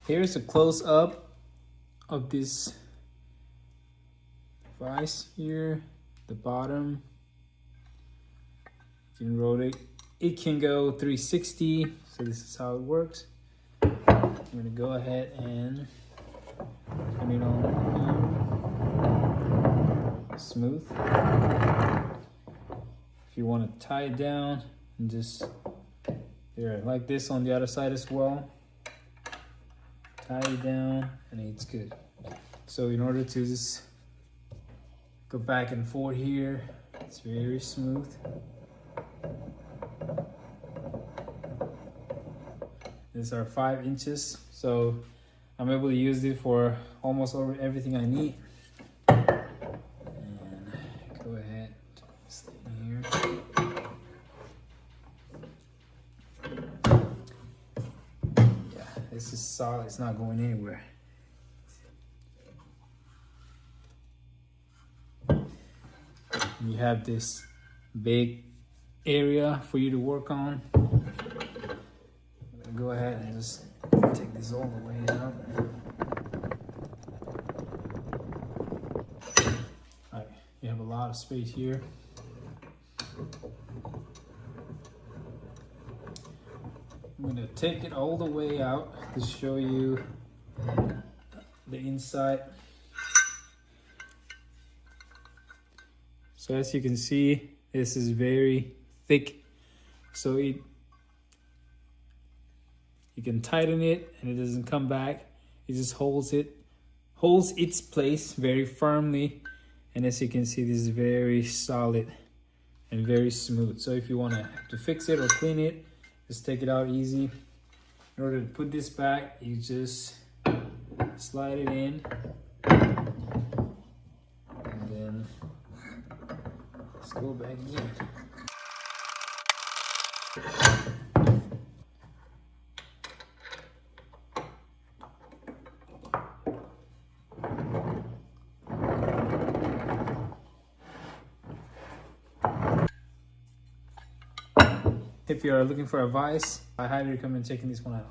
Here's a close-up of this vise here, the bottom. You can rotate. It can go 360, so this is how it works. I'm gonna go ahead and turn it on smooth. If you want to tie it down and just there, like this on the other side as well. Tie it down and it's good. So in order to just go back and forth here, it's very smooth. These are 5 inches, so I'm able to use it for almost everything I need. And go ahead, stay here. Yeah, this is solid, it's not going anywhere. And you have this big area for you to work on. Go ahead and just take this all the way out. All right, you have a lot of space here. I'm gonna take it all the way out to show you the inside. So as you can see, this is very thick, so you can tighten it and it doesn't come back. It just holds its place very firmly. And as you can see, this is very solid and very smooth. So if you want to fix it or clean it, just take it out easy. In order to put this back, you just slide it in. And then let's go back again. If you're looking for a vise, I highly recommend checking this one out.